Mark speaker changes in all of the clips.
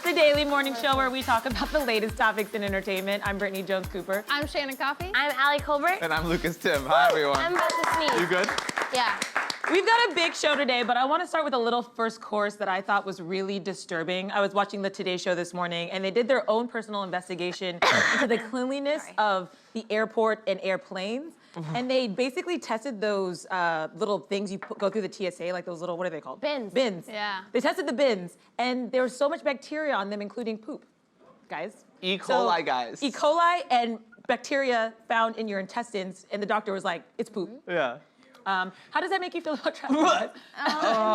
Speaker 1: It's the daily morning show where we talk about the latest topics in entertainment. I'm Brittany Jones Cooper.
Speaker 2: I'm Shannon Coffey.
Speaker 3: I'm Allie Colbert.
Speaker 4: And I'm Lucas Tim. Hi, everyone.
Speaker 3: I'm about to sneeze.
Speaker 4: You good?
Speaker 3: Yeah.
Speaker 1: We've got a big show today, but I want to start with a little first course that I thought was really disturbing. I was watching the Today Show this morning, and they did their own personal investigation into the cleanliness of the airport and airplanes. And they basically tested those little things you go through the TSA, like those little, what are they called?
Speaker 3: Bins.
Speaker 1: Bins.
Speaker 2: Yeah.
Speaker 1: They tested the bins, and there was so much bacteria on them, including poop, guys.
Speaker 4: E. coli, guys.
Speaker 1: E. coli and bacteria found in your intestines, and the doctor was like, it's poop.
Speaker 4: Yeah.
Speaker 1: How does that make you feel about travel?
Speaker 3: It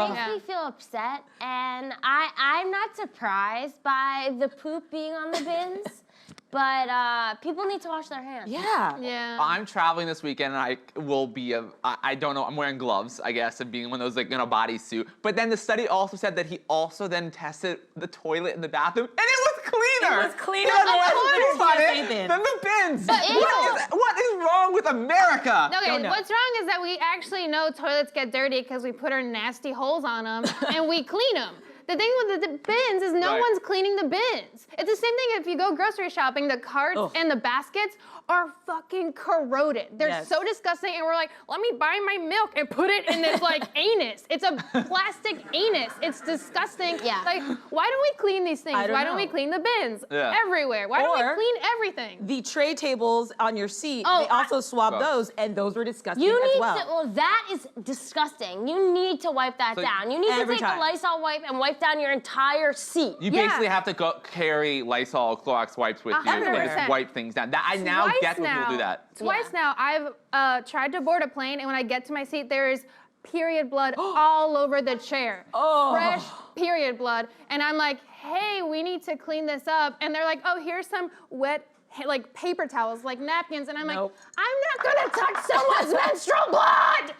Speaker 3: makes me feel upset, and I'm not surprised by the poop being on the bins, but people need to wash their hands.
Speaker 1: Yeah.
Speaker 2: Yeah.
Speaker 4: I'm traveling this weekend, and I will be I don't know, I'm wearing gloves, I guess, and being one of those, like, in a bodysuit. But then the study also said that he also then tested the toilet in the bathroom, and it was cleaner!
Speaker 1: It was cleaner
Speaker 4: Yeah,
Speaker 1: than
Speaker 4: funny
Speaker 1: bin.
Speaker 4: than the bins!
Speaker 3: Ew.
Speaker 4: What is wrong with America?
Speaker 2: Okay,
Speaker 1: Don't know.
Speaker 2: what's wrong is that we actually know toilets get dirty because we put our nasty holes on them and we clean them. The thing with the bins is no
Speaker 4: Right.
Speaker 2: one's cleaning the bins. It's the same thing if you go grocery shopping, the carts
Speaker 1: Ugh.
Speaker 2: and the baskets are fucking corroded. They're
Speaker 1: Yes.
Speaker 2: so disgusting, and we're like, let me buy my milk and put it in this like anus. It's a plastic anus. It's disgusting.
Speaker 3: Yeah.
Speaker 2: Like, why don't we clean these things?
Speaker 1: I don't
Speaker 2: Why don't we
Speaker 1: know.
Speaker 2: clean the bins
Speaker 4: Yeah.
Speaker 2: everywhere? Why don't
Speaker 1: Or-
Speaker 2: we clean everything?
Speaker 1: The tray tables on your seat,
Speaker 2: Oh,
Speaker 1: they also swabbed
Speaker 4: Gross.
Speaker 1: those, and those were disgusting
Speaker 3: You
Speaker 1: as
Speaker 3: need
Speaker 1: well.
Speaker 3: to, well, that is disgusting. You need to wipe that
Speaker 4: So
Speaker 3: down. You need to
Speaker 1: every
Speaker 3: take
Speaker 1: time.
Speaker 3: a Lysol wipe and wipe down your entire seat.
Speaker 4: You
Speaker 1: Yeah.
Speaker 4: basically have to go carry Lysol Clorox wipes with you and
Speaker 2: 100%.
Speaker 4: just wipe things down. That I now
Speaker 2: Twice
Speaker 4: get when people do that.
Speaker 2: Twice now, I've tried to board a plane, and when I get to my seat, there is period blood all over the chair.
Speaker 1: Oh.
Speaker 2: Fresh period blood. And I'm like, hey, we need to clean this up. And they're like, oh, here's some wet, like, paper towels, like napkins. And I'm
Speaker 1: Nope.
Speaker 2: like, I'm not gonna touch someone's menstrual blood!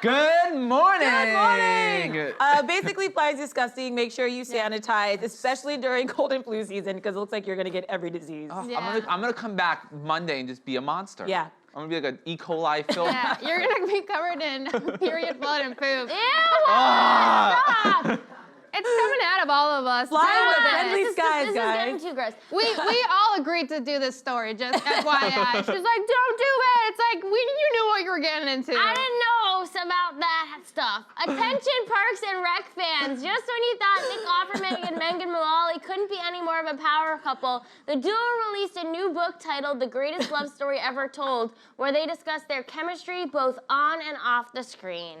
Speaker 4: Good morning!
Speaker 1: Good morning! Basically, flies disgusting. Make sure you sanitize, especially during cold and flu season, because it looks like you're gonna get every disease.
Speaker 4: Oh,
Speaker 2: Yeah.
Speaker 4: I'm gonna come back Monday and just be a monster.
Speaker 1: Yeah.
Speaker 4: I'm gonna be like an E. coli filled.
Speaker 2: Yeah, you're gonna be covered in period blood and poop.
Speaker 3: Ew!
Speaker 4: Ah!
Speaker 3: Stop!
Speaker 2: It's coming out of all of us.
Speaker 1: Fly
Speaker 2: Deal
Speaker 1: with
Speaker 2: with
Speaker 1: it.
Speaker 2: it.
Speaker 1: Friendly skies,
Speaker 3: This is
Speaker 1: guys.
Speaker 3: getting too gross.
Speaker 2: We all agreed to do this story, just FYI. She was like, don't do it. It's like, you knew what you were getting into.
Speaker 3: I didn't know about that stuff. Attention Parks and Rec fans. Just when you thought Nick Offerman and Megan Mullally couldn't be any more of a power couple, the duo released a new book titled The Greatest Love Story Ever Told, where they discuss their chemistry both on and off the screen.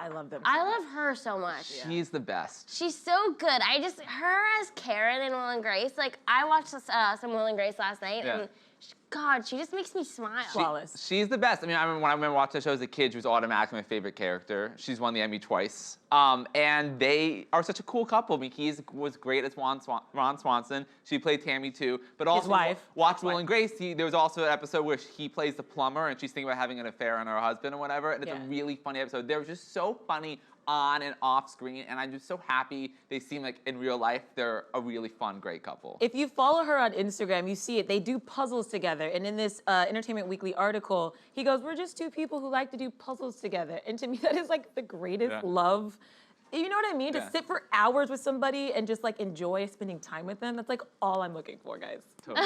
Speaker 1: I love them.
Speaker 3: I love her so much.
Speaker 4: She's the best.
Speaker 3: She's so good. Her as Karen in Will and Grace, like, I watched some Will and Grace last night,
Speaker 4: Yeah.
Speaker 3: and God, she just makes me smile.
Speaker 1: Flawless.
Speaker 4: She's the best. I mean, when I remember watching the show as a kid, she was automatically my favorite character. She's won the Emmy twice. And they are such a cool couple. I mean, he was great as Ron Swanson. She played Tammy too. But also,
Speaker 1: wife.
Speaker 4: watch Will and Grace. There was also an episode where he plays the plumber and she's thinking about having an affair on her husband or whatever. And it's
Speaker 1: Yeah.
Speaker 4: a really funny episode. They're just so funny on and off screen. And I'm just so happy they seem like in real life, they're a really fun, great couple.
Speaker 1: If you follow her on Instagram, you see it. They do puzzles together. And in this Entertainment Weekly article, he goes, we're just two people who like to do puzzles together. And to me, that is like the greatest
Speaker 4: Yeah.
Speaker 1: love. You know what I mean?
Speaker 4: Yeah.
Speaker 1: To sit for hours with somebody and just like enjoy spending time with them. That's like all I'm looking for, guys.
Speaker 4: Totally.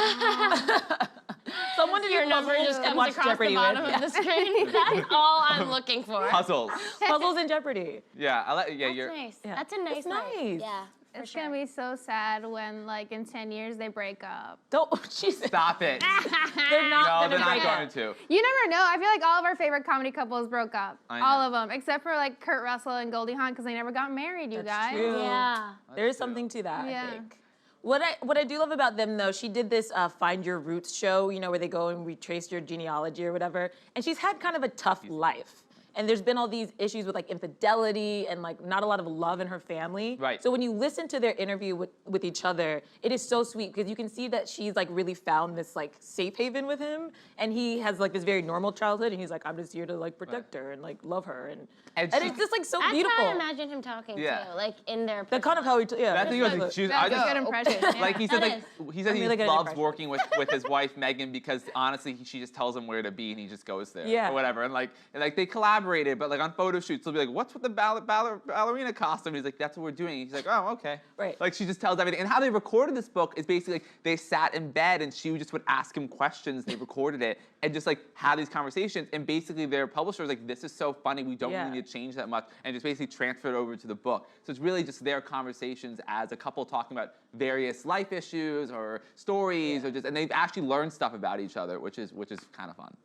Speaker 1: Someone to
Speaker 3: Your
Speaker 1: do
Speaker 3: number
Speaker 1: puzzles
Speaker 3: just
Speaker 1: and
Speaker 3: comes
Speaker 1: watch
Speaker 3: across
Speaker 1: Jeopardy
Speaker 3: the bottom
Speaker 1: with.
Speaker 3: of the screen. That's all I'm looking for.
Speaker 4: Puzzles.
Speaker 1: Puzzles and Jeopardy.
Speaker 4: Yeah,
Speaker 3: That's
Speaker 4: you're.
Speaker 3: nice.
Speaker 1: Yeah.
Speaker 3: That's a nice
Speaker 1: It's
Speaker 3: night.
Speaker 1: nice.
Speaker 3: Yeah. For
Speaker 2: It's
Speaker 3: sure.
Speaker 2: gonna be so sad when, like, in 10 years they break up.
Speaker 1: Don't, Jesus.
Speaker 4: Stop it.
Speaker 1: They're not
Speaker 4: No,
Speaker 1: gonna
Speaker 4: they're not
Speaker 1: break
Speaker 4: going
Speaker 1: up.
Speaker 4: to.
Speaker 2: You never know. I feel like all of our favorite comedy couples broke up.
Speaker 4: I know.
Speaker 2: All of them, except for like Kurt Russell and Goldie Hawn, because they never got married. You
Speaker 1: That's
Speaker 2: guys.
Speaker 1: true.
Speaker 3: Yeah.
Speaker 1: There is something to that,
Speaker 2: Yeah.
Speaker 1: I think. What I do love about them, though, she did this Find Your Roots show, you know, where they go and retrace your genealogy or whatever. And she's had kind of a tough life. And there's been all these issues with like infidelity and like not a lot of love in her family.
Speaker 4: Right.
Speaker 1: So when you listen to their interview with each other, it is so sweet because you can see that she's like really found this like safe haven with him, and he has like this very normal childhood, and he's like, I'm just here to like protect her and like love her, and it's just like so
Speaker 3: That's
Speaker 1: beautiful.
Speaker 3: how I imagine him talking
Speaker 4: Yeah.
Speaker 3: too, like in their.
Speaker 1: That kind of how he, yeah.
Speaker 4: That's
Speaker 1: just
Speaker 4: because
Speaker 1: like-
Speaker 4: she was,
Speaker 2: That's
Speaker 4: I just,
Speaker 2: a good impression. Yeah.
Speaker 4: like he said,
Speaker 3: That
Speaker 4: he said he
Speaker 1: really good at
Speaker 4: loves
Speaker 1: impressions.
Speaker 4: working with his wife Megan because honestly she just tells him where to be and he just goes there
Speaker 1: Yeah.
Speaker 4: or whatever, and like they collaborate collaborated, but like on photo shoots, they'll be like, what's with the ballerina costume? He's like, that's what we're doing. He's like, oh, okay.
Speaker 1: Right.
Speaker 4: Like she just tells everything. And how they recorded this book is basically like they sat in bed and she just would ask him questions. They recorded it and just like had these conversations. And basically their publisher was like, this is so funny. We don't really need to change that much. And just basically transferred over to the book. So it's really just their conversations as a couple talking about various life issues or stories or just, and they've actually learned stuff about each other, which is kind of fun.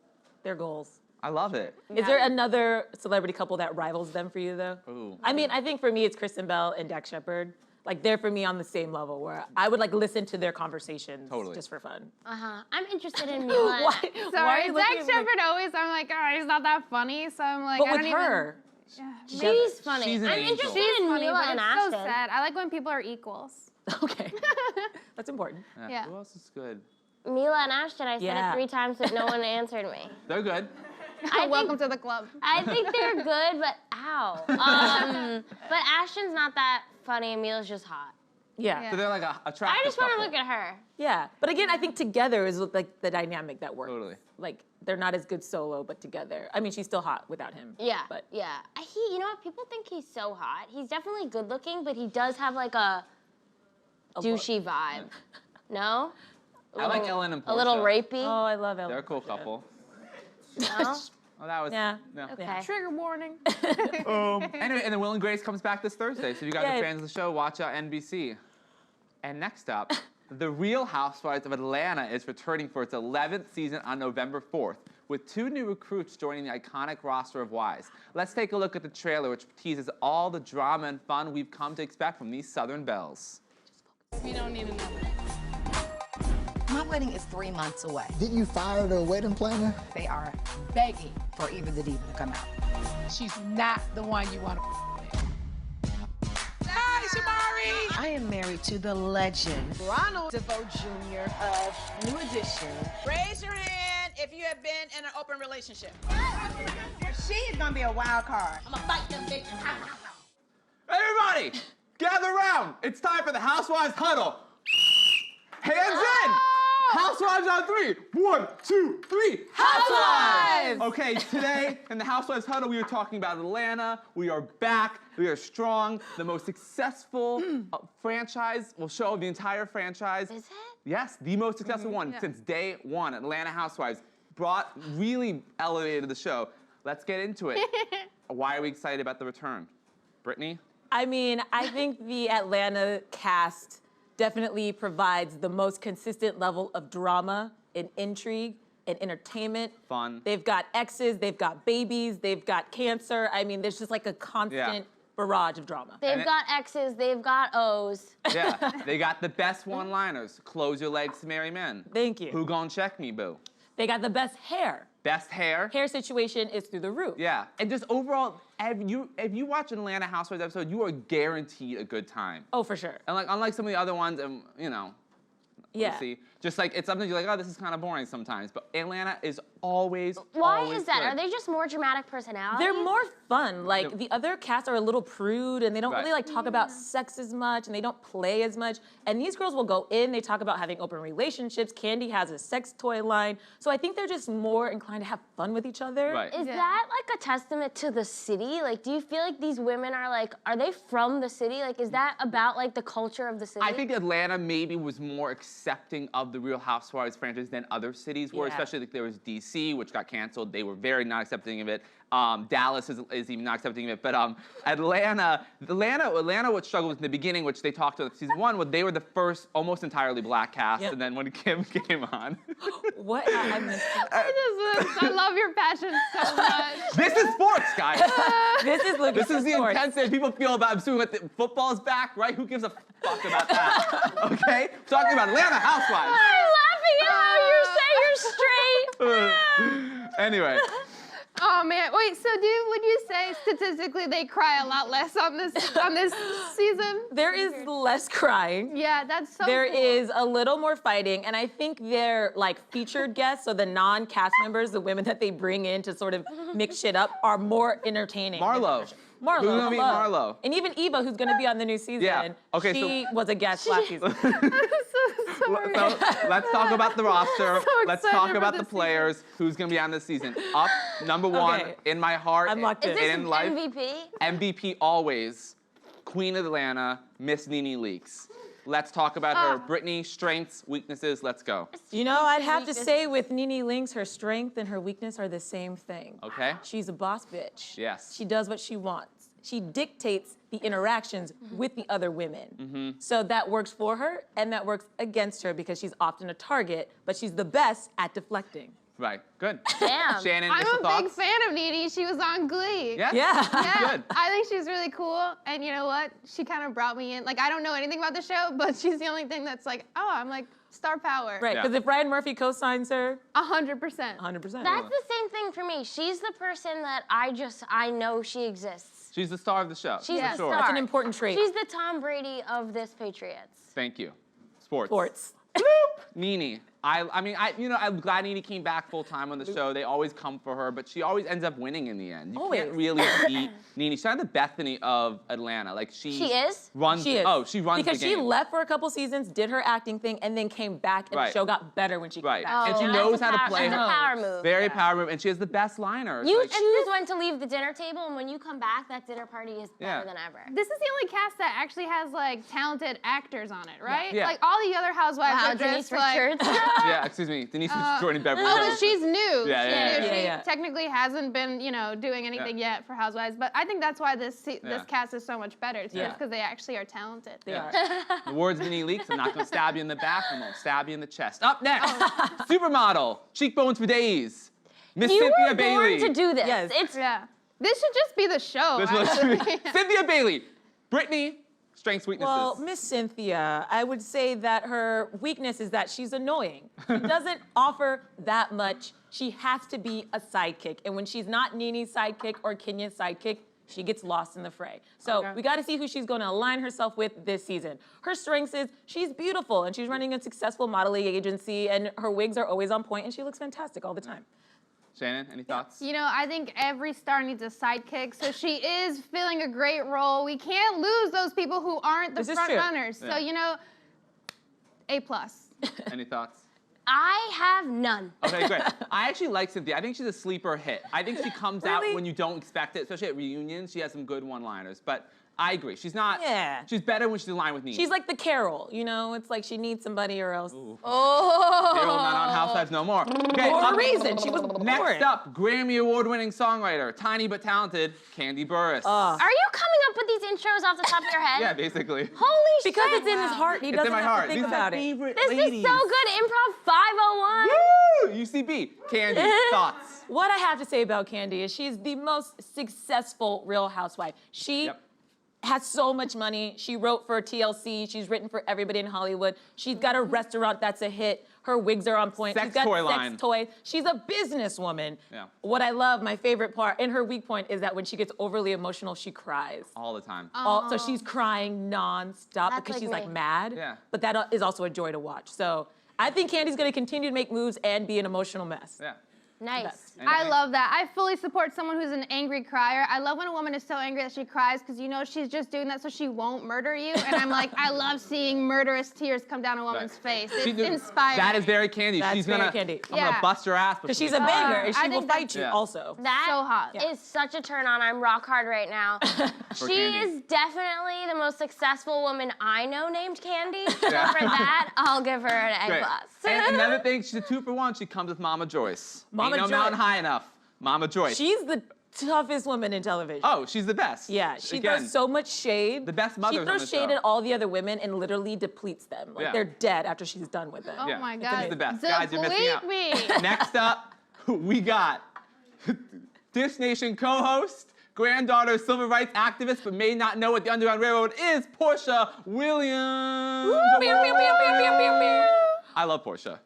Speaker 1: Their goals.
Speaker 4: I love it.
Speaker 1: Is there another celebrity couple that rivals them for you, though?
Speaker 4: Ooh.
Speaker 1: I mean, I think for me, it's Kristen Bell and Dax Shepard. Like, they're for me on the same level where I would like listen to their conversations just for fun.
Speaker 3: I'm interested in Mila.
Speaker 1: Why are
Speaker 2: Sorry,
Speaker 1: you looking
Speaker 2: Dax
Speaker 1: at me
Speaker 2: Shepard always, I'm like, oh, he's not that funny. So I'm like,
Speaker 1: But
Speaker 2: I
Speaker 1: with
Speaker 2: don't
Speaker 1: her,
Speaker 3: She's funny.
Speaker 4: She's an
Speaker 3: I'm
Speaker 4: angel.
Speaker 3: interested
Speaker 2: She's
Speaker 3: in
Speaker 2: funny,
Speaker 3: Mila
Speaker 2: but
Speaker 3: and
Speaker 2: it's so
Speaker 3: Ashton.
Speaker 2: sad. I like when people are equals.
Speaker 1: okay, that's important.
Speaker 2: Yeah.
Speaker 4: Who else is good?
Speaker 3: Mila and Ashton, I said
Speaker 1: Yeah.
Speaker 3: it 3 times, but no one answered me.
Speaker 4: They're good.
Speaker 2: Welcome to the club.
Speaker 3: I think they're good, but ow. But Ashton's not that funny, and Mila's just hot.
Speaker 1: Yeah.
Speaker 4: So they're like a attractive
Speaker 3: I just want to
Speaker 4: couple.
Speaker 3: look at her.
Speaker 1: Yeah. But again, I think together is like the dynamic that works.
Speaker 4: Totally.
Speaker 1: Like, they're not as good solo, but together. I mean, she's still hot without him.
Speaker 3: Yeah,
Speaker 1: But
Speaker 3: yeah. You know what? People think he's so hot. He's definitely good looking, but he does have like a douchey vibe. No?
Speaker 4: I like Ellen and Portia.
Speaker 3: A little rapey.
Speaker 1: oh, I love Ellen.
Speaker 4: They're a cool couple.
Speaker 3: No?
Speaker 4: Oh, that was.
Speaker 1: Yeah.
Speaker 4: No.
Speaker 3: Okay.
Speaker 2: Trigger warning.
Speaker 4: Anyway, and then Will and Grace comes back this Thursday. So if you guys
Speaker 1: Yay.
Speaker 4: are fans of the show, watch NBC. And next up, The Real Housewives of Atlanta is returning for its 11th season on November 4th, with 2 new recruits joining the iconic roster of wives. Let's take a look at the trailer, which teases all the drama and fun we've come to expect from these Southern belles.
Speaker 5: We don't need another.
Speaker 6: My wedding is 3 months away.
Speaker 7: Didn't you fire the wedding planner?
Speaker 6: They are begging for Eva the Diva to come out.
Speaker 5: She's not the one you want to Hi, Shamari!
Speaker 6: I am married to the legend, Ronald DeVoe Jr. of New Edition.
Speaker 5: Raise your hand if you have been in an open relationship.
Speaker 6: She is gonna be a wild card.
Speaker 5: I'm gonna fight them bitches.
Speaker 4: Everybody, gather around. It's time for the Housewives Huddle. Hands in. Housewives on 3. 1, 2, 3. Housewives! Okay, today in the Housewives Huddle, we are talking about Atlanta. We are back. We are strong. The most successful franchise, will show the entire franchise.
Speaker 3: Is it?
Speaker 4: Yes, the most successful one since day one. Atlanta Housewives really elevated the show. Let's get into it. Why are we excited about the return? Brittany?
Speaker 1: I mean, I think the Atlanta cast definitely provides the most consistent level of drama and intrigue and entertainment.
Speaker 4: Fun.
Speaker 1: They've got exes, they've got babies, they've got cancer. I mean, there's just like a constant barrage of drama.
Speaker 3: They've got X's, they've got O's.
Speaker 4: Yeah, they got the best one-liners. Close your legs to marry men.
Speaker 1: Thank you.
Speaker 4: Who gon' check me, boo?
Speaker 1: They got the best hair.
Speaker 4: Best hair.
Speaker 1: Hair situation is through the roof.
Speaker 4: Yeah, and just overall, if you watch an Atlanta Housewives episode, you are guaranteed a good time.
Speaker 1: Oh, for sure.
Speaker 4: And like unlike some of the other ones, you know, we'll
Speaker 1: Yeah.
Speaker 4: see. Just like it's something you're like, oh, this is kind of boring sometimes. But Atlanta is always.
Speaker 3: Why
Speaker 4: always
Speaker 3: is that?
Speaker 4: good.
Speaker 3: Are they just more dramatic personalities?
Speaker 1: They're more fun. Like,
Speaker 4: No.
Speaker 1: the other cast are a little prude and they don't
Speaker 4: Right.
Speaker 1: really like talk about sex as much and they don't play as much. And these girls will go in, they talk about having open relationships. Candy has a sex toy line. So I think they're just more inclined to have fun with each other.
Speaker 4: Right.
Speaker 3: Is that like a testament to the city? Like, do you feel like these women are they from the city? Like, is that about like the culture of the city?
Speaker 4: I think Atlanta maybe was more accepting of the Real Housewives franchise than other cities were,
Speaker 1: Yeah.
Speaker 4: especially like there was DC, which got canceled. They were very not accepting of it. Dallas is even not accepting of it. But Atlanta what struggled with in the beginning, which they talked about season 1, they were the first almost entirely black cast,
Speaker 1: Yep.
Speaker 4: and then when Kim came on.
Speaker 1: What? I missed it.
Speaker 2: I love your passion so much.
Speaker 4: This is sports, guys.
Speaker 1: This is looking
Speaker 4: This is the
Speaker 1: sports.
Speaker 4: intensity people feel about assuming that football's back, right? Who gives a fuck about that? Okay? Talking about Atlanta Housewives.
Speaker 3: I'm laughing at how you're straight.
Speaker 4: Anyway.
Speaker 2: Oh man, wait. So would you say statistically they cry a lot less on this season?
Speaker 1: There is less crying.
Speaker 2: Yeah, that's so.
Speaker 1: There
Speaker 2: cool.
Speaker 1: is a little more fighting, and I think their like featured guests, so the non-cast members, the women that they bring in to sort of mix shit up, are more entertaining. than
Speaker 4: Marlo.
Speaker 1: the show. Marlo.
Speaker 4: Who's gonna be
Speaker 1: hello.
Speaker 4: Marlo?
Speaker 1: And even Eva, who's gonna be on the new season.
Speaker 4: Yeah. Okay,
Speaker 1: She
Speaker 4: so-
Speaker 1: was a guest last season.
Speaker 4: So let's talk about the roster. Let's
Speaker 2: excited
Speaker 4: talk
Speaker 2: for
Speaker 4: about the
Speaker 2: this
Speaker 4: players. Who's gonna be on this season? Up, number one,
Speaker 1: Okay.
Speaker 4: in my heart.
Speaker 1: I'm locked
Speaker 3: Is
Speaker 1: in.
Speaker 3: this
Speaker 4: in life.
Speaker 3: MVP?
Speaker 4: MVP always. Queen of Atlanta, Miss NeNe Leakes. Let's talk about her. Brittany, strengths, weaknesses. Let's go.
Speaker 1: You know, I'd have to say with NeNe Leakes, her strength and her weakness are the same thing.
Speaker 4: Okay.
Speaker 1: She's a boss bitch.
Speaker 4: Yes.
Speaker 1: She does what she wants. She dictates the interactions with the other women. So that works for her and that works against her because she's often a target, but she's the best at deflecting.
Speaker 4: Right. Good.
Speaker 3: Damn.
Speaker 4: Shannon,
Speaker 2: I'm
Speaker 4: initial
Speaker 2: a
Speaker 4: thoughts?
Speaker 2: big fan of NeNe. She was on Glee.
Speaker 4: Yeah.
Speaker 1: Yeah.
Speaker 2: Yeah,
Speaker 4: Good.
Speaker 2: I think she's really cool, and you know what? She kind of brought me in. Like, I don't know anything about the show, but she's the only thing that's like, oh, I'm like, star power.
Speaker 1: Right,
Speaker 4: Yeah.
Speaker 1: because if Ryan Murphy co-signs her,
Speaker 2: 100%.
Speaker 1: 100%.
Speaker 3: That's the same thing for me. She's the person that I know she exists.
Speaker 4: She's the star of the show.
Speaker 3: She's
Speaker 2: Yeah.
Speaker 3: the
Speaker 4: sure.
Speaker 3: star.
Speaker 1: That's an important trait.
Speaker 3: She's the Tom Brady of this Patriots.
Speaker 4: Thank you. Sports.
Speaker 1: Sports.
Speaker 4: NeNe. I'm glad NeNe came back full time on the show. They always come for her, but she always ends up winning in the end. You
Speaker 1: Always.
Speaker 4: can't really beat NeNe. She's kind of the Bethany of Atlanta. Like
Speaker 3: She is?
Speaker 4: runs.
Speaker 1: She is.
Speaker 4: Oh, she runs
Speaker 1: because
Speaker 4: the game.
Speaker 1: she left for a couple seasons, did her acting thing, and then came back, and
Speaker 4: Right.
Speaker 1: the show got better when she came
Speaker 4: Right.
Speaker 1: back.
Speaker 4: And she
Speaker 3: Oh,
Speaker 4: knows
Speaker 3: that's a
Speaker 4: how to
Speaker 3: power-
Speaker 4: play
Speaker 3: that's
Speaker 4: her.
Speaker 3: a power move.
Speaker 4: Very power move, and she has the best liners.
Speaker 3: You
Speaker 4: Like,
Speaker 3: choose when to leave the dinner table, and when you come back, that dinner party is
Speaker 4: Yeah.
Speaker 3: better than ever.
Speaker 2: This is the only cast that actually has like talented actors on it, right?
Speaker 4: Yeah.
Speaker 2: Like all the other housewives
Speaker 3: Wow,
Speaker 2: are
Speaker 3: Denise
Speaker 2: just like.
Speaker 3: Richards.
Speaker 4: yeah, excuse me. Denise was Jordan Beverly
Speaker 2: Oh,
Speaker 4: Hills.
Speaker 2: but she's new.
Speaker 4: Yeah,
Speaker 2: She's
Speaker 4: yeah,
Speaker 2: new.
Speaker 4: yeah.
Speaker 2: She
Speaker 1: Yeah.
Speaker 2: technically hasn't been, doing anything yet for Housewives. But I think that's why this
Speaker 4: Yeah.
Speaker 2: cast is so much better. It's
Speaker 1: Yeah.
Speaker 2: because they actually are talented.
Speaker 1: They
Speaker 4: Yeah.
Speaker 1: are.
Speaker 4: The words of NeNe Leakes. I'm not going to stab you in the back. I'm going to stab you in the chest. Up next,
Speaker 3: Oh.
Speaker 4: supermodel, cheekbones for days, Miss
Speaker 3: You
Speaker 4: Cynthia
Speaker 3: were
Speaker 4: Bailey.
Speaker 3: born to do this.
Speaker 1: Yes.
Speaker 3: It's
Speaker 2: Yeah. This should just be the show.
Speaker 4: This was
Speaker 2: actually.
Speaker 4: Cynthia Bailey. Brittany, strengths, weaknesses.
Speaker 1: Well, Miss Cynthia, I would say that her weakness is that she's annoying. She doesn't offer that much. She has to be a sidekick. And when she's not NeNe's sidekick or Kenya's sidekick, she gets lost in the fray. So we got to see who she's going to align herself with this season. Her strengths is she's beautiful and she's running a successful modeling agency and her wigs are always on point and she looks fantastic all the time.
Speaker 4: Shannon, any thoughts?
Speaker 2: I think every star needs a sidekick, so she is filling a great role. We can't lose those people who aren't the
Speaker 1: This is
Speaker 2: front
Speaker 1: true.
Speaker 2: runners.
Speaker 4: Yeah.
Speaker 2: So, A+.
Speaker 4: Any thoughts?
Speaker 3: I have none.
Speaker 4: Okay, great. I actually like Cynthia. I think she's a sleeper hit. I think she comes out
Speaker 1: Really?
Speaker 4: when you don't expect it, especially at reunions. She has some good one-liners, but I agree. She's not.
Speaker 1: Yeah.
Speaker 4: She's better when she's aligned with NeNe.
Speaker 1: She's like the Carol, it's like she needs somebody or else.
Speaker 4: Ooh.
Speaker 3: Oh.
Speaker 4: Carol not on Housewives no more. Okay,
Speaker 1: For
Speaker 4: up-
Speaker 1: a reason, she was born.
Speaker 4: Next up, Grammy Award-winning songwriter, tiny but talented, Candy Burris.
Speaker 3: Are you coming up with these intros off the top of your head?
Speaker 4: Yeah, basically.
Speaker 3: Holy shit.
Speaker 1: Because it's in his heart, he
Speaker 4: It's
Speaker 1: doesn't
Speaker 4: in my
Speaker 1: have
Speaker 4: heart.
Speaker 1: to think
Speaker 4: These are my
Speaker 1: about it.
Speaker 4: favorite
Speaker 3: This
Speaker 4: ladies.
Speaker 3: is so good. Improv 501.
Speaker 4: Woo! UCB. Candy, thoughts?
Speaker 1: What I have to say about Candy is she's the most successful Real Housewife. She
Speaker 4: Yep.
Speaker 1: has so much money. She wrote for TLC. She's written for everybody in Hollywood. She's got a restaurant that's a hit. Her wigs are on point.
Speaker 4: Sex
Speaker 1: She's got
Speaker 4: toy
Speaker 1: sex
Speaker 4: line.
Speaker 1: toys. She's a businesswoman.
Speaker 4: Yeah.
Speaker 1: What I love, my favorite part, and her weak point is that when she gets overly emotional, she cries.
Speaker 4: All the time.
Speaker 1: So she's crying nonstop
Speaker 3: That's
Speaker 1: because
Speaker 3: like
Speaker 1: she's like
Speaker 3: me.
Speaker 1: mad.
Speaker 4: Yeah.
Speaker 1: But that is also a joy to watch. So I think Candy's gonna continue to make moves and be an emotional mess.
Speaker 4: Yeah.
Speaker 3: Nice.
Speaker 2: I love that. I fully support someone who's an angry crier. I love when a woman is so angry that she cries because she's just doing that so she won't murder you. And I'm like, I love seeing murderous tears come down a woman's face. It's inspiring.
Speaker 4: That is very Candy.
Speaker 1: That's
Speaker 4: she's
Speaker 1: very
Speaker 4: gonna.
Speaker 1: Candy.
Speaker 4: I'm gonna
Speaker 2: Yeah.
Speaker 4: bust her ass.
Speaker 1: Because she's
Speaker 4: before
Speaker 1: a
Speaker 4: we
Speaker 1: banger
Speaker 4: die.
Speaker 1: and
Speaker 2: I
Speaker 1: she will
Speaker 2: think
Speaker 1: fight
Speaker 2: that's-
Speaker 1: you
Speaker 4: Yeah.
Speaker 1: also.
Speaker 3: That
Speaker 2: So hot.
Speaker 3: is such a turn on. I'm rock hard right now.
Speaker 4: For
Speaker 3: She
Speaker 4: Candy.
Speaker 3: is definitely the most successful woman I know named Candy. So
Speaker 4: Yeah.
Speaker 3: for that, I'll give her an A+.
Speaker 4: Great. And another thing, she's a 2-for-1. She comes with Mama Joyce.
Speaker 1: Mama
Speaker 4: Ain't no
Speaker 1: Joyce.
Speaker 4: mountain high enough. Mama Joyce.
Speaker 1: She's the toughest woman in television.
Speaker 4: Oh, she's the best.
Speaker 1: Yeah, she
Speaker 4: Again,
Speaker 1: throws so much shade.
Speaker 4: the best mothers
Speaker 1: She
Speaker 4: on
Speaker 1: throws
Speaker 4: the
Speaker 1: shade
Speaker 4: show.
Speaker 1: at all the other women and literally depletes them. Like
Speaker 4: Yeah.
Speaker 1: they're dead after she's done with them.
Speaker 2: Oh
Speaker 4: Yeah.
Speaker 2: my
Speaker 4: She's
Speaker 2: God.
Speaker 4: the best. Guys, you're missing out.
Speaker 2: Deplete me.
Speaker 4: Next up, we got Dish Nation co-host, granddaughter of civil rights activist, but may not know what the Underground Railroad is, Portia Williams. I love Portia.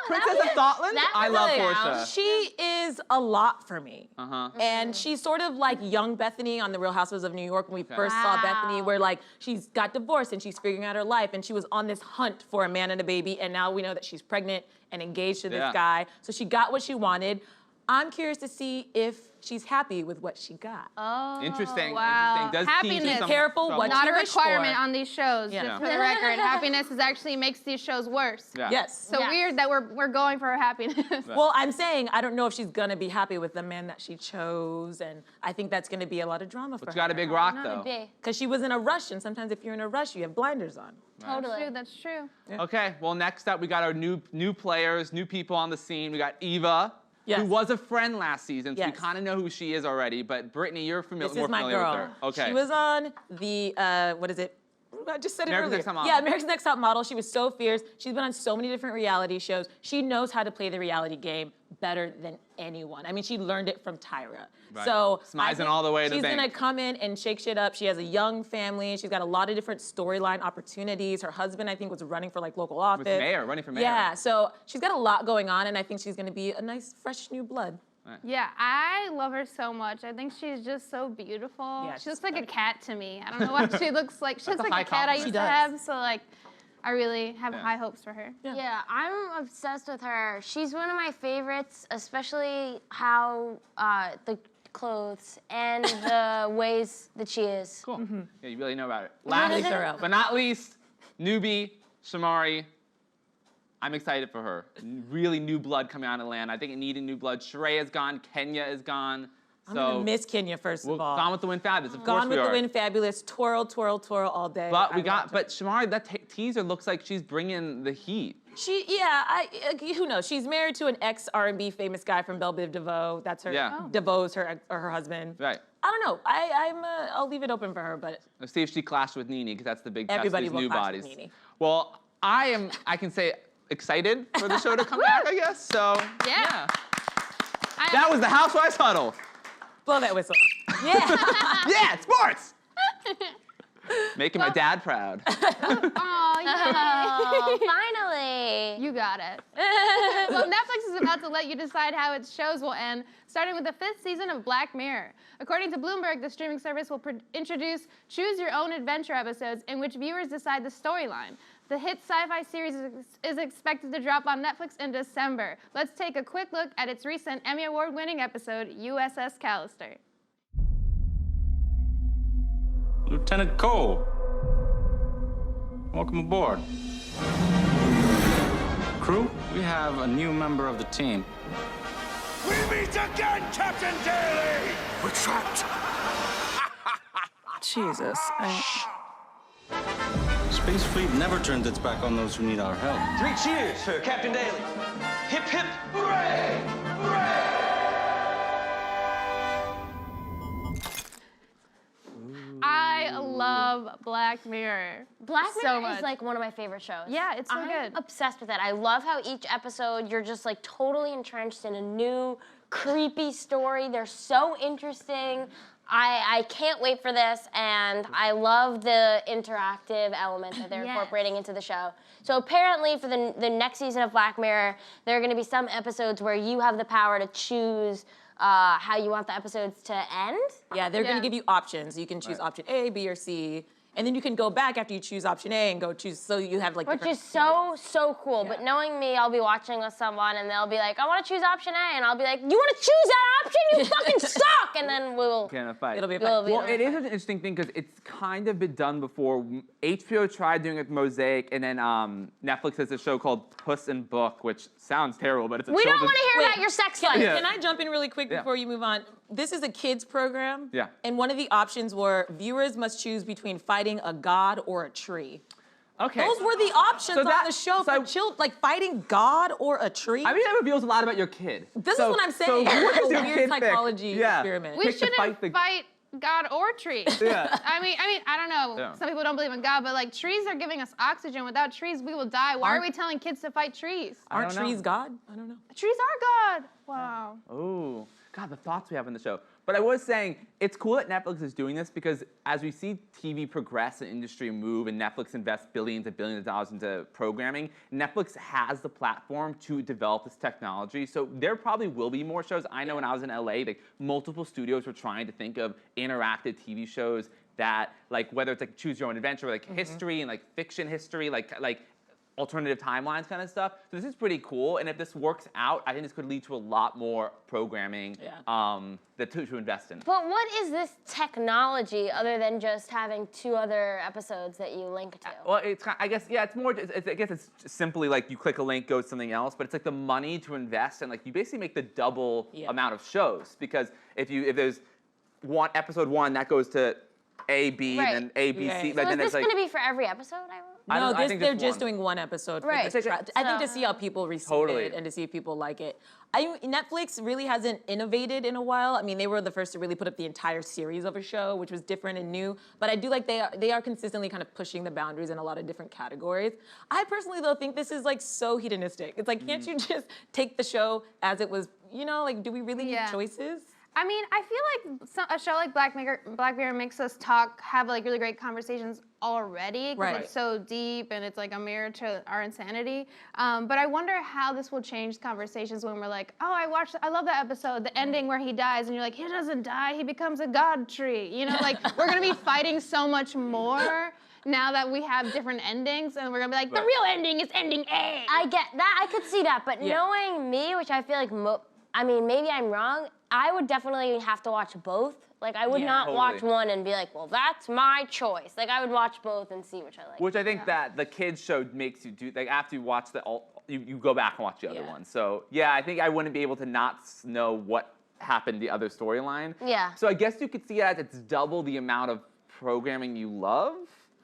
Speaker 4: Princess of Scotland.
Speaker 3: that
Speaker 4: I
Speaker 3: was
Speaker 4: love
Speaker 3: really
Speaker 4: Portia.
Speaker 1: She is a lot for me.
Speaker 4: Uh-huh.
Speaker 1: And she's sort of like young Bethany on The Real Housewives of New York when we first saw Bethany, where like she's got divorced and she's figuring out her life and she was on this hunt for a man and a baby and now we know that she's pregnant and engaged to this
Speaker 4: Yeah.
Speaker 1: guy. So she got what she wanted. I'm curious to see if she's happy with what she got.
Speaker 2: Oh,
Speaker 4: Interesting.
Speaker 2: wow.
Speaker 4: Interesting. Does
Speaker 2: Happiness.
Speaker 4: teach you some
Speaker 1: Careful
Speaker 4: trouble.
Speaker 1: what
Speaker 2: Not
Speaker 1: you
Speaker 2: a
Speaker 1: wish
Speaker 2: requirement
Speaker 1: for.
Speaker 2: on these shows,
Speaker 1: Yeah.
Speaker 2: just for the record. Happiness actually makes these shows worse.
Speaker 4: Yeah.
Speaker 1: Yes.
Speaker 2: So weird that we're going for her happiness.
Speaker 1: Well, I'm saying I don't know if she's gonna be happy with the man that she chose, and I think that's gonna be a lot of drama for
Speaker 4: But
Speaker 1: her.
Speaker 4: you got a big rock, though.
Speaker 3: Be.
Speaker 1: Because she was in a rush, and sometimes if you're in a rush, you have blinders on.
Speaker 3: Totally.
Speaker 2: That's true.
Speaker 4: Okay, well, next up, we got our new players, new people on the scene. We got Eva, who was a friend last season, so we
Speaker 1: Yes.
Speaker 4: kind of know who she is already. But Brittany, you're
Speaker 1: This
Speaker 4: more
Speaker 1: is my
Speaker 4: familiar
Speaker 1: girl.
Speaker 4: with her. Okay.
Speaker 1: She was on the, what is it? I just said it
Speaker 4: America's
Speaker 1: earlier.
Speaker 4: Next Top Model.
Speaker 1: Yeah, America's Next Top Model. She was so fierce. She's been on so many different reality shows. She knows how to play the reality game better than anyone. I mean, she learned it from Tyra.
Speaker 4: Right.
Speaker 1: So I
Speaker 4: Smizing
Speaker 1: think
Speaker 4: all the way to the
Speaker 1: she's
Speaker 4: bank.
Speaker 1: gonna come in and shake shit up. She has a young family. She's got a lot of different storyline opportunities. Her husband, I think, was running for like local office.
Speaker 4: running for mayor.
Speaker 1: Yeah, so she's got a lot going on, and I think she's gonna be a nice, fresh new blood.
Speaker 2: Yeah, I love her so much. I think she's just so beautiful.
Speaker 1: Yeah,
Speaker 2: she
Speaker 1: she's
Speaker 2: looks like a cat to me. I don't know what she looks like. She looks
Speaker 4: a
Speaker 2: like
Speaker 4: high
Speaker 2: a cat I
Speaker 4: compliment.
Speaker 2: used
Speaker 1: She
Speaker 2: to
Speaker 1: does.
Speaker 2: have. So like, I really have
Speaker 4: Yeah.
Speaker 2: high hopes for her.
Speaker 3: Yeah, I'm obsessed with her. She's one of my favorites, especially how the clothes and the ways that she is.
Speaker 4: Cool. Yeah, you really know about it.
Speaker 1: Really
Speaker 4: Last,
Speaker 1: thorough.
Speaker 4: but not least, newbie, Shamari. I'm excited for her. Really new blood coming out of Atlanta. I think it needed new blood. Sheree is gone. Kenya is gone.
Speaker 1: I'm
Speaker 4: So
Speaker 1: gonna miss Kenya first of all.
Speaker 4: Gone with the Wind Fabulous. Of course
Speaker 1: Gone with
Speaker 4: we
Speaker 1: the
Speaker 4: are.
Speaker 1: Wind Fabulous. Twirl, twirl, twirl all day.
Speaker 4: But we
Speaker 1: I
Speaker 4: got,
Speaker 1: loved
Speaker 4: but Shamari, that teaser looks like she's bringing the heat.
Speaker 1: who knows? She's married to an ex R&B famous guy from Belle Biv DeVoe. That's her.
Speaker 4: Yeah. Oh.
Speaker 1: DeVoe's her husband.
Speaker 4: Right.
Speaker 1: I don't know. I'll leave it open for her, but
Speaker 4: Let's see if she clashed with NeNe, because that's the big test
Speaker 1: Everybody
Speaker 4: of
Speaker 1: will
Speaker 4: these new
Speaker 1: clash with
Speaker 4: bodies.
Speaker 1: NeNe.
Speaker 4: Well, I can say excited for the show to come back, I guess. So,
Speaker 2: Yeah.
Speaker 4: That was the Housewives Huddle.
Speaker 1: blow that whistle. Yeah.
Speaker 4: Yeah, sports! Making my dad proud.
Speaker 2: Aw,
Speaker 3: Oh, finally.
Speaker 2: you got it. Well, Netflix is about to let you decide how its shows will end, starting with the 5th season of Black Mirror. According to Bloomberg, the streaming service will introduce choose-your-own-adventure episodes in which viewers decide the storyline. The hit sci-fi series is expected to drop on Netflix in December. Let's take a quick look at its recent Emmy Award-winning episode, USS Callister.
Speaker 8: Lieutenant Cole, welcome aboard. Crew, we have a new member of the team.
Speaker 9: We meet again, Captain Daly!
Speaker 7: We're trapped.
Speaker 1: Jesus.
Speaker 8: Space Fleet never turns its back on those who need our help.
Speaker 9: 3 cheers for Captain Daly. Hip, hip, hooray! Hooray!
Speaker 2: I love Black Mirror.
Speaker 3: Black
Speaker 2: So
Speaker 3: Mirror
Speaker 2: much.
Speaker 3: is like one of my favorite shows.
Speaker 2: Yeah, it's so
Speaker 3: I'm
Speaker 2: good.
Speaker 3: obsessed with it. I love how each episode you're just like totally entrenched in a new creepy story. They're so interesting. I can't wait for this, and I love the interactive element that they're incorporating into the show. So apparently for the next season of Black Mirror, there are gonna be some episodes where you have the power to choose how you want the episodes to end.
Speaker 1: Yeah, they're gonna give you options. You can choose option A, B, or C. And then you can go back after you choose option A and go choose, so you have like
Speaker 3: Which
Speaker 1: different-
Speaker 3: is so cool. But knowing me, I'll be watching with someone and they'll be like, I want to choose option A. And I'll be like, you want to choose that option? You fucking suck! And then we'll...
Speaker 4: Get in a fight.
Speaker 1: It'll be a
Speaker 3: It'll
Speaker 1: fight.
Speaker 3: be
Speaker 4: Well,
Speaker 3: a
Speaker 4: it is
Speaker 3: fight.
Speaker 4: an interesting thing because it's kind of been done before. HBO tried doing it with Mosaic, and then Netflix has a show called Puss in Book, which sounds terrible, but it's a
Speaker 3: We don't
Speaker 4: children's-
Speaker 3: want to hear
Speaker 1: Wait,
Speaker 3: about your sex life.
Speaker 4: Yeah.
Speaker 1: Can I jump in really quick
Speaker 4: Yeah.
Speaker 1: before you move on? This is a kids program.
Speaker 4: Yeah.
Speaker 1: And one of the options were viewers must choose between fighting a god or a tree.
Speaker 4: Okay.
Speaker 1: Those were the options
Speaker 4: So that-
Speaker 1: on the show
Speaker 4: so-
Speaker 1: for children, like fighting God or a tree.
Speaker 4: I mean, that reveals a lot about your kid.
Speaker 1: This is what I'm saying.
Speaker 4: So what
Speaker 1: It's
Speaker 4: does
Speaker 1: a
Speaker 4: your
Speaker 1: weird
Speaker 4: kid pick?
Speaker 1: psychology
Speaker 4: Yeah.
Speaker 1: experiment.
Speaker 2: We
Speaker 4: Pick to
Speaker 2: shouldn't fight God or trees.
Speaker 4: Yeah.
Speaker 2: I mean, I don't know.
Speaker 4: Yeah.
Speaker 2: Some people don't believe in God, but like trees are giving us oxygen. Without trees, we will die. Why are we telling kids to fight trees?
Speaker 1: Aren't
Speaker 4: don't know.
Speaker 1: trees God? I don't know.
Speaker 2: Trees are God. Wow.
Speaker 4: Oh, God, the thoughts we have in the show. But I was saying, it's cool that Netflix is doing this because as we see TV progress and industry move and Netflix invests billions and billions of dollars into programming, Netflix has the platform to develop this technology. So there probably will be more shows. I know when I was in LA, like multiple studios were trying to think of interactive TV shows that, like, whether it's like choose your own adventure, or like history and like fiction history, like alternative timelines kind of stuff. So this is pretty cool, and if this works out, I think this could lead to a lot more programming to invest in.
Speaker 3: But what is this technology other than just having 2 other episodes that you link to?
Speaker 4: Well, it's kind of, I guess, yeah, it's more, I guess it's simply like you click a link, goes to something else, but it's like the money to invest, and like you basically make the double amount of shows, because if there's episode 1, that goes to A, B, and then A, B, C.
Speaker 3: So
Speaker 4: Like,
Speaker 3: is
Speaker 4: then
Speaker 3: this
Speaker 4: it's like,
Speaker 3: going to be for every episode?
Speaker 1: No,
Speaker 4: I think
Speaker 1: they're
Speaker 4: just
Speaker 1: just
Speaker 4: one.
Speaker 1: doing 1 episode. For
Speaker 3: Right.
Speaker 1: the I think to see how people receive it and to see if people like it. Netflix really hasn't innovated in a while. I mean, they were the first to really put up the entire series of a show, which was different and new. But I do like they are consistently kind of pushing the boundaries in a lot of different categories. I personally, though, think this is like so hedonistic. It's like, can't you just take the show as it was, like, do we really need choices?
Speaker 2: I mean, I feel like a show like Black Mirror makes us have like really great conversations already because it's so deep and it's like a mirror to our insanity. But I wonder how this will change conversations when we're like, oh, I love that episode, the ending where he dies, and you're like, he doesn't die, he becomes a god tree. Like we're gonna be fighting so much more now that we have different endings, and we're gonna be like, the real ending is ending A.
Speaker 3: I get that, I could see that, but knowing me, which I feel like, maybe I'm wrong, I would definitely have to watch both. Like, I would not watch one and be like, well, that's my choice. Like, I would watch both and see which I like.
Speaker 4: Which I think that the kids show makes you do, like, after you watch you go back and watch the other one. So, yeah, I think I wouldn't be able to not know what happened the other storyline.
Speaker 3: Yeah.
Speaker 4: So I guess you could see it as it's double the amount of programming you love,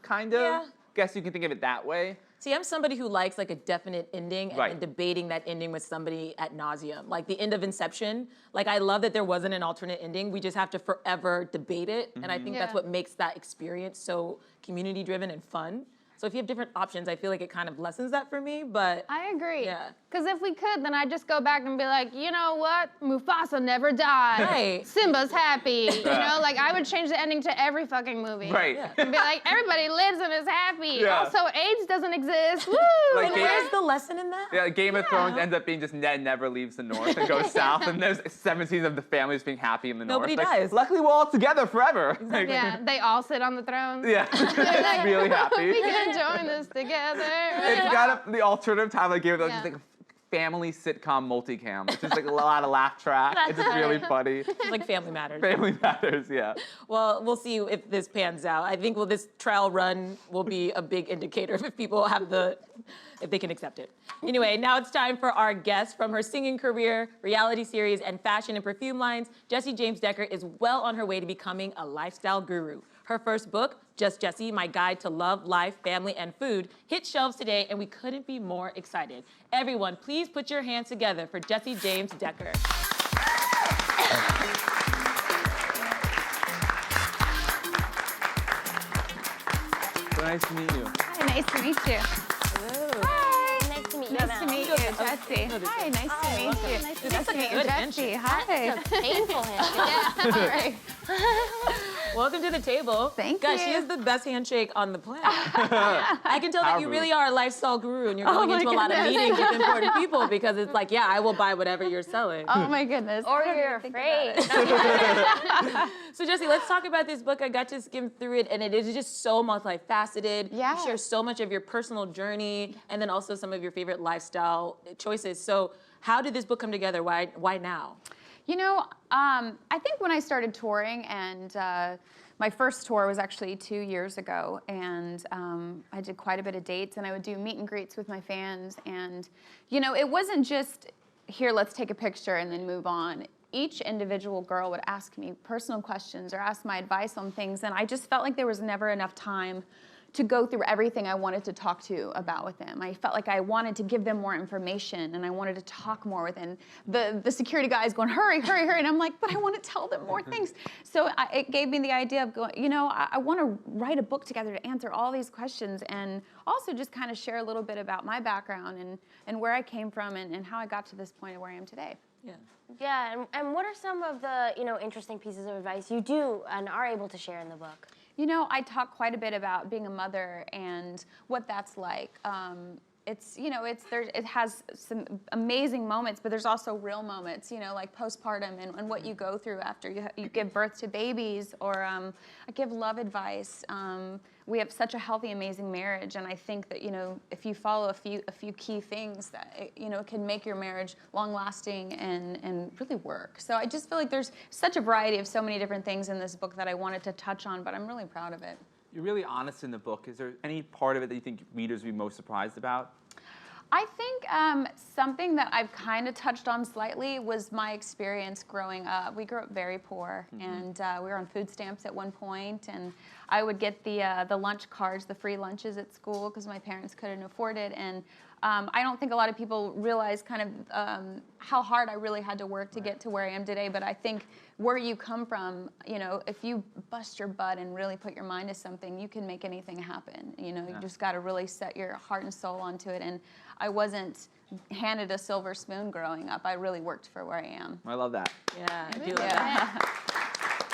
Speaker 4: kind of.
Speaker 1: Yeah.
Speaker 4: Guess you can think of it that way.
Speaker 1: See, I'm somebody who likes like a definite ending and then debating that ending with somebody ad nauseum. Like the end of Inception, like I love that there wasn't an alternate ending. We just have to forever debate it. And I think that's what makes that experience so community driven and fun. So if you have different options, I feel like it kind of lessens that for me, but.
Speaker 2: I agree.
Speaker 1: Yeah.
Speaker 2: Because if we could, then I'd just go back and be like, you know what? Mufasa never died.
Speaker 1: Right.
Speaker 2: Simba's happy. Like I would change the ending to every fucking movie.
Speaker 4: Right.
Speaker 2: And be like, everybody lives and is happy.
Speaker 4: Yeah.
Speaker 2: Also, AIDS doesn't exist. Woo!
Speaker 4: Like
Speaker 1: And where's the lesson in that?
Speaker 4: Yeah, Game of Thrones ends up being just Ned never leaves the North and goes south, and there's 7 seasons of the families being happy in the
Speaker 1: Nobody
Speaker 4: North.
Speaker 1: dies.
Speaker 4: Luckily, we're all together forever.
Speaker 2: Yeah, they all sit on the thrones.
Speaker 4: Yeah,
Speaker 2: Like,
Speaker 4: really happy.
Speaker 2: We can join this together.
Speaker 4: It's got the alternative time like Game of Thrones, just like a family sitcom multicam. It's just like a lot of laugh track. It's just really funny.
Speaker 1: It's like Family Matters.
Speaker 4: Family Matters, yeah.
Speaker 1: Well, we'll see if this pans out. I think this trial run will be a big indicator if people have if they can accept it. Anyway, now it's time for our guest. From her singing career, reality series, and fashion and perfume lines, Jessie James Decker is well on her way to becoming a lifestyle guru. Her first book, Just Jessie, My Guide to Love, Life, Family, and Food, hit shelves today, and we couldn't be more excited. Everyone, please put your hands together for Jessie James Decker.
Speaker 4: So nice to meet you.
Speaker 10: Hi, nice to meet you.
Speaker 3: Hi. Nice to meet you.
Speaker 10: Nice to meet you, Jessie. Hi, nice to meet you. Nice to meet you, Jessie. Hi.
Speaker 3: That's a painful handshake.
Speaker 10: All right.
Speaker 1: Welcome to the table.
Speaker 10: Thank
Speaker 1: Gosh,
Speaker 10: you.
Speaker 1: she has the best handshake on the planet. I can tell that you really are a lifestyle guru and you're going into a lot of meetings with important people because it's like, yeah, I will buy whatever you're selling.
Speaker 10: Oh my goodness.
Speaker 3: Or you're afraid.
Speaker 1: So Jessie, let's talk about this book. I got to skim through it and it is just so multifaceted.
Speaker 10: Yeah.
Speaker 1: You share so much of your personal journey and then also some of your favorite lifestyle choices. So how did this book come together? Why now?
Speaker 10: You know, I think when I started touring, and my first tour was actually 2 years ago, and I did quite a bit of dates, and I would do meet and greets with my fans, and you know, it wasn't just, here, let's take a picture and then move on. Each individual girl would ask me personal questions or ask my advice on things, and I just felt like there was never enough time to go through everything I wanted to talk to about with them. I felt like I wanted to give them more information and I wanted to talk more with them. The security guy is going, hurry, hurry, hurry. And I'm like, but I want to tell them more things. So it gave me the idea of going, you know, I want to write a book together to answer all these questions and also just kind of share a little bit about my background and where I came from and how I got to this point of where I am today.
Speaker 1: Yeah.
Speaker 3: Yeah, and what are some of the, you know, interesting pieces of advice you do and are able to share in the book?
Speaker 10: You know, I talk quite a bit about being a mother and what that's like. it's it has some amazing moments, but there's also real moments, like postpartum and what you go through after you give birth to babies, or I give love advice. We have such a healthy, amazing marriage, and I think that if you follow a few key things, that it can make your marriage long-lasting and really work. So I just feel like there's such a variety of so many different things in this book that I wanted to touch on, but I'm really proud of it.
Speaker 4: You're really honest in the book. Is there any part of it that you think readers would be most surprised about?
Speaker 10: I think something that I've kind of touched on slightly was my experience growing up. We grew up very poor, and we were on food stamps at one point, and I would get the lunch cards, the free lunches at school, because my parents couldn't afford it. And I don't think a lot of people realize kind of how hard I really had to work to get to where I am today, but I think where you come from, if you bust your butt and really put your mind to something, you can make anything happen. You just got to really set your heart and soul onto it. And I wasn't handed a silver spoon growing up. I really worked for where I am.
Speaker 4: I love that.
Speaker 1: Yeah, I do love that.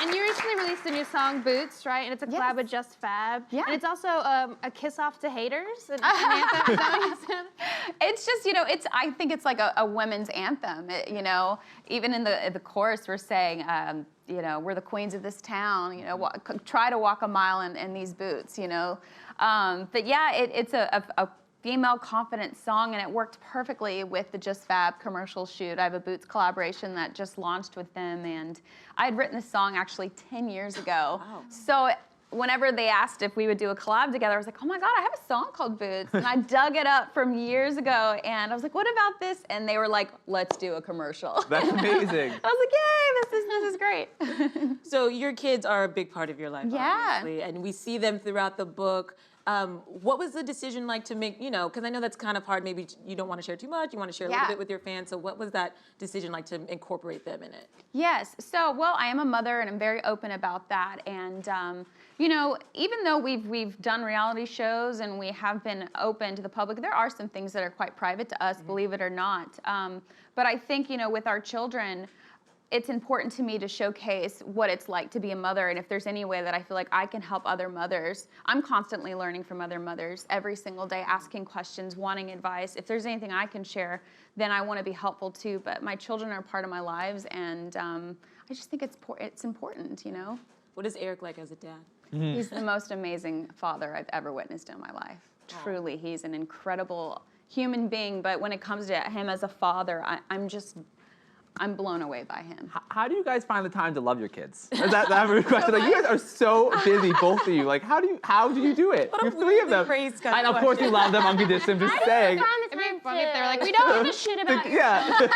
Speaker 2: And you recently released a new song, Boots, right? And it's a collab with JustFab.
Speaker 10: Yeah.
Speaker 2: And it's also a kiss off to haters. And anthem. Is that what you said?
Speaker 10: It's just, I think it's like a women's anthem. Even in the chorus, we're saying, we're the queens of this town. Try to walk a mile in these boots. But yeah, it's a female confident song, and it worked perfectly with the JustFab commercial shoot. I have a Boots collaboration that just launched with them, and I had written this song actually 10 years ago. Wow. So whenever they asked if we would do a collab together, I was like, oh my God, I have a song called Boots. And I dug it up from years ago, and I was like, what about this? And they were like, let's do a commercial.
Speaker 4: That's amazing.
Speaker 10: I was like, yay, this is great.
Speaker 1: So your kids are a big part of your life,
Speaker 10: Yeah.
Speaker 1: obviously, and we see them throughout the book. What was the decision like to make, because I know that's kind of hard, maybe you don't want to share too much, you want to share a little bit with your fans, so what was that decision like to incorporate them in it?
Speaker 10: Yes, so, well, I am a mother, and I'm very open about that, and, even though we've done reality shows and we have been open to the public, there are some things that are quite private to us, believe it or not, but I think, with our children, it's important to me to showcase what it's like to be a mother, and if there's any way that I feel like I can help other mothers, I'm constantly learning from other mothers every single day, asking questions, wanting advice. If there's anything I can share, then I want to be helpful too, but my children are part of my lives, and I just think it's important,
Speaker 1: What is Eric like as a dad?
Speaker 10: He's the most amazing father I've ever witnessed in my life. Truly, he's an incredible human being, but when it comes to him as a father, I'm blown away by him.
Speaker 4: How do you guys find the time to love your kids? That a question. Like, you guys are so busy, both of you. Like, how do you do it? You have 3 of them.
Speaker 1: And
Speaker 4: of course you love them unconditionally. I'm just saying.
Speaker 2: It'd be funny if they were like, we don't give a shit about you.
Speaker 4: Yeah.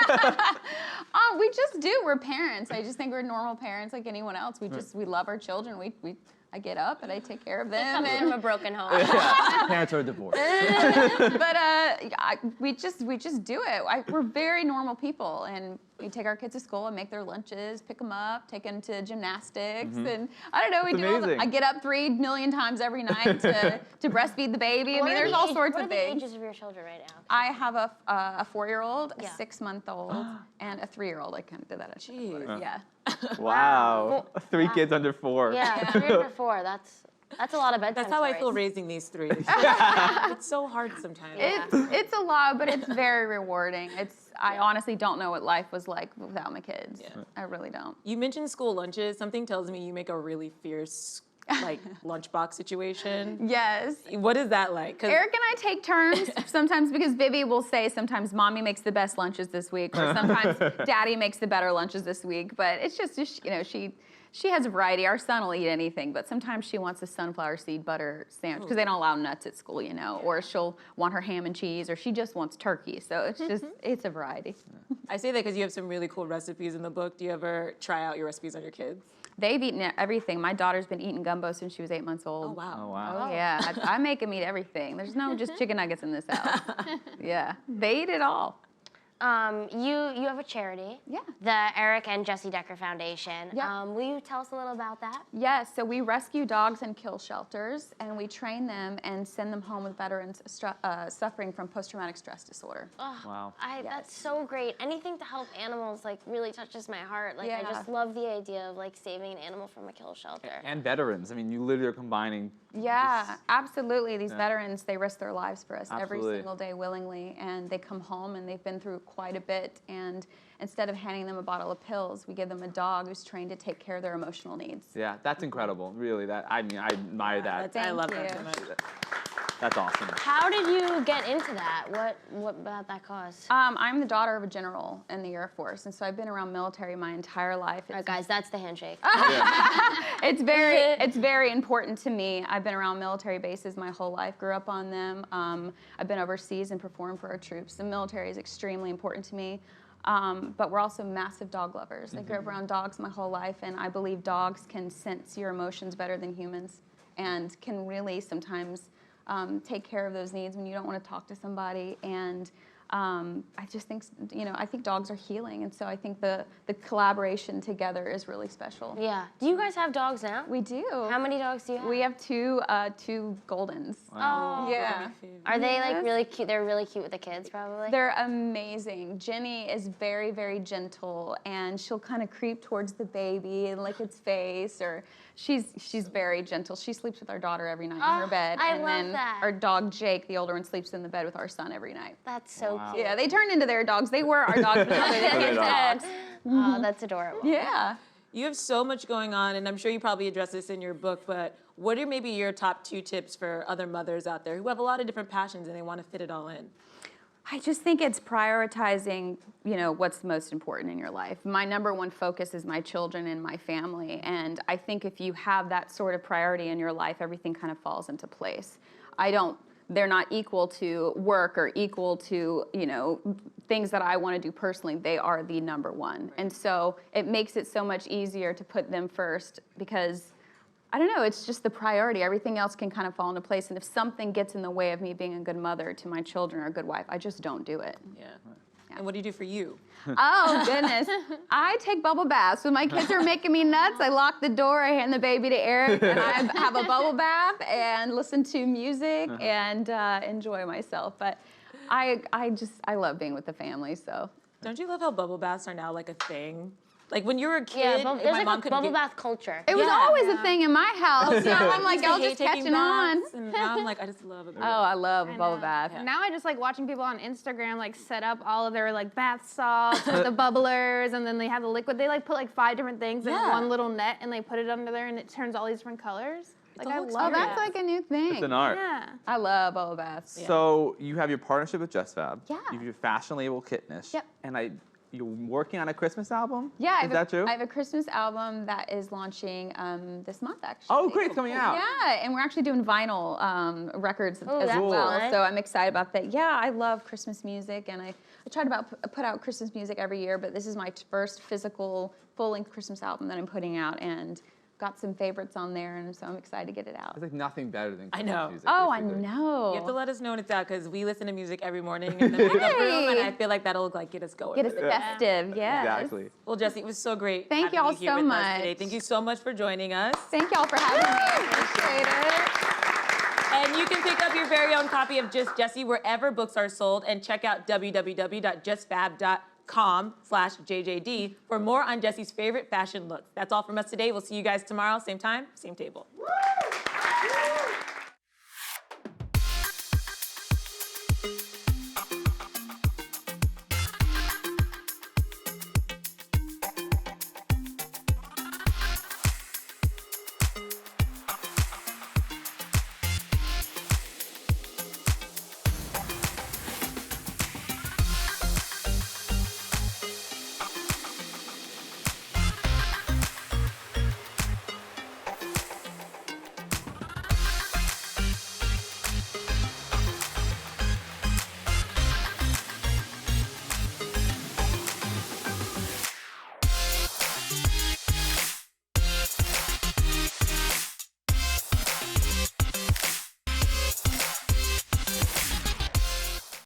Speaker 10: We just do. We're parents. I just think we're normal parents like anyone else. We love our children. I get up and I take care of them.
Speaker 3: Come from a broken home.
Speaker 4: Parents are divorced.
Speaker 10: But we just do it. We're very normal people, and we take our kids to school and make their lunches, pick them up, take them to gymnastics, and I don't know. We do all the, I get up 3 million times every night to breastfeed the baby. I mean, there's all sorts of things.
Speaker 3: What are the ages of your children right now?
Speaker 10: I have a 4-year-old, a 6-month-old, and a 3-year-old. I kind of did that.
Speaker 1: Jeez.
Speaker 10: Yeah.
Speaker 4: Wow. 3 kids under 4.
Speaker 3: Yeah, 3 under 4. That's a lot of bedtime
Speaker 1: That's how I
Speaker 3: stories.
Speaker 1: feel raising these 3. It's so hard sometimes.
Speaker 10: It's a lot, but it's very rewarding. I honestly don't know what life was like without my kids. Yeah. I really don't.
Speaker 1: You mentioned school lunches. Something tells me you make a really fierce lunchbox situation.
Speaker 10: Yes.
Speaker 1: What is that like?
Speaker 10: Eric and I take turns sometimes, because Vivi will say sometimes Mommy makes the best lunches this week, or sometimes Daddy makes the better lunches this week. But it's just she has a variety. Our son will eat anything, but sometimes she wants a sunflower seed butter sandwich, because they don't allow nuts at school, or she'll want her ham and cheese, or she just wants turkey. So it's just, it's a variety.
Speaker 1: I say that because you have some really cool recipes in the book. Do you ever try out your recipes on your kids?
Speaker 10: They've eaten everything. My daughter's been eating gumbo since she was 8 months old.
Speaker 1: Oh, wow.
Speaker 4: Oh, wow.
Speaker 10: Oh, yeah. I make them eat everything. There's no just chicken nuggets in this house. Yeah. They eat it all.
Speaker 3: You have a charity.
Speaker 10: Yeah.
Speaker 3: The Eric and Jessie Decker Foundation.
Speaker 10: Yeah.
Speaker 3: Will you tell us a little about that?
Speaker 10: Yes, so we rescue dogs in kill shelters, and we train them and send them home with veterans suffering from post-traumatic stress disorder.
Speaker 3: Oh,
Speaker 4: wow.
Speaker 3: That's so great. Anything to help animals really touches my heart. I just love the idea of saving an animal from a kill shelter.
Speaker 4: And veterans. I mean, you literally are combining
Speaker 10: Yeah, absolutely. These veterans, they risk their lives for us every
Speaker 4: Absolutely.
Speaker 10: single day willingly, and they come home and they've been through quite a bit, and instead of handing them a bottle of pills, we give them a dog who's trained to take care of their emotional needs.
Speaker 4: Yeah, that's incredible. Really, I admire that.
Speaker 1: I love
Speaker 10: Thank
Speaker 1: that
Speaker 10: you.
Speaker 1: so much.
Speaker 4: That's awesome.
Speaker 3: How did you get into that? What about that cause?
Speaker 10: I'm the daughter of a general in the Air Force, and so I've been around military my entire life.
Speaker 3: All right, guys, that's the handshake.
Speaker 10: It's very important to me. I've been around military bases my whole life, grew up on them. I've been overseas and performed for our troops. The military is extremely important to me. But we're also massive dog lovers. I grew up around dogs my whole life, and I believe dogs can sense your emotions better than humans and can really sometimes take care of those needs when you don't want to talk to somebody. And I just think, I think dogs are healing, and so I think the collaboration together is really special.
Speaker 3: Yeah. Do you guys have dogs now?
Speaker 10: We do.
Speaker 3: How many dogs do you have?
Speaker 10: We have two Goldens.
Speaker 3: Oh.
Speaker 10: Yeah.
Speaker 3: Are they like really cute? They're really cute with the kids, probably.
Speaker 10: They're amazing. Jenny is very, very gentle, and she'll kind of creep towards the baby and lick its face, or she's very gentle. She sleeps with our daughter every night in her bed.
Speaker 3: I
Speaker 10: and
Speaker 3: love
Speaker 10: then
Speaker 3: that.
Speaker 10: our dog Jake, the older one, sleeps in the bed with our son every night.
Speaker 3: That's so cute.
Speaker 10: Yeah, they turned into their dogs. They were our dogs, but now they're the kids' dogs.
Speaker 3: Oh, that's adorable.
Speaker 10: Yeah.
Speaker 1: You have so much going on, and I'm sure you probably address this in your book, but what are maybe your top 2 tips for other mothers out there who have a lot of different passions and they want to fit it all in?
Speaker 10: I just think it's prioritizing, what's most important in your life. My number one focus is my children and my family, and I think if you have that sort of priority in your life, everything kind of falls into place. They're not equal to work or equal to, things that I want to do personally. They are the number one. And so it makes it so much easier to put them first because, I don't know, it's just the priority. Everything else can kind of fall into place. And if something gets in the way of me being a good mother to my children or a good wife, I just don't do it.
Speaker 1: Yeah. And what do you do for you?
Speaker 10: Oh, goodness. I take bubble baths. When my kids are making me nuts, I lock the door, I hand the baby to Eric, and I have a bubble bath and listen to music and enjoy myself. But I love being with the family, so.
Speaker 1: Don't you love how bubble baths are now like a thing? Like when you were a
Speaker 3: Yeah,
Speaker 1: kid,
Speaker 3: there's
Speaker 1: my
Speaker 3: like
Speaker 1: mom
Speaker 3: a
Speaker 1: couldn't
Speaker 3: bubble
Speaker 1: get...
Speaker 3: bath culture.
Speaker 10: It was always a thing in my house. So I'm like, I'll just catch it on.
Speaker 1: And now I'm like, I just love it.
Speaker 10: Oh, I love a bubble bath.
Speaker 2: Now I just like watching people on Instagram like set up all of their like bath salts, with the bubblers, and then they have the liquid. They like put like 5 different things in one little net, and they put it under there, and it turns all these different colors. Like I love
Speaker 10: Oh,
Speaker 2: it.
Speaker 10: that's like a new thing.
Speaker 4: It's an art.
Speaker 2: Yeah.
Speaker 10: I love bubble baths.
Speaker 4: So you have your partnership with JustFab.
Speaker 10: Yeah.
Speaker 4: You have your fashion label Kitnish.
Speaker 10: Yep.
Speaker 4: And you're working on a Christmas album?
Speaker 10: Yeah,
Speaker 4: Is that true?
Speaker 10: I have a Christmas album that is launching this month, actually.
Speaker 4: Oh, great, it's coming out.
Speaker 10: Yeah, and we're actually doing vinyl records as
Speaker 3: that's
Speaker 10: well,
Speaker 3: nice.
Speaker 10: so I'm excited about that. Yeah, I love Christmas music, and I try to put out Christmas music every year, but this is my first physical, full-length Christmas album that I'm putting out, and got some favorites on there, and so I'm excited to get it out.
Speaker 4: There's like nothing better than Christmas
Speaker 1: know.
Speaker 4: music.
Speaker 10: Oh, I
Speaker 4: basically.
Speaker 10: know.
Speaker 1: You have to let us know when it's out because we listen to music every morning in the makeup room, and I feel like that'll like get us going.
Speaker 10: Get us festive, yes.
Speaker 4: Exactly.
Speaker 1: Well, Jessie, it was so great.
Speaker 10: Thank
Speaker 1: having
Speaker 10: y'all
Speaker 1: you here
Speaker 10: so
Speaker 1: with us
Speaker 10: much.
Speaker 1: today. Thank you so much for joining us.
Speaker 10: Thank y'all for having me. Appreciate it.
Speaker 1: And you can pick up your very own copy of Just Jessie wherever books are sold, and check out www.justfab.com/JJD for more on Jessie's favorite fashion looks. That's all from us today. We'll see you guys tomorrow, same time, same table.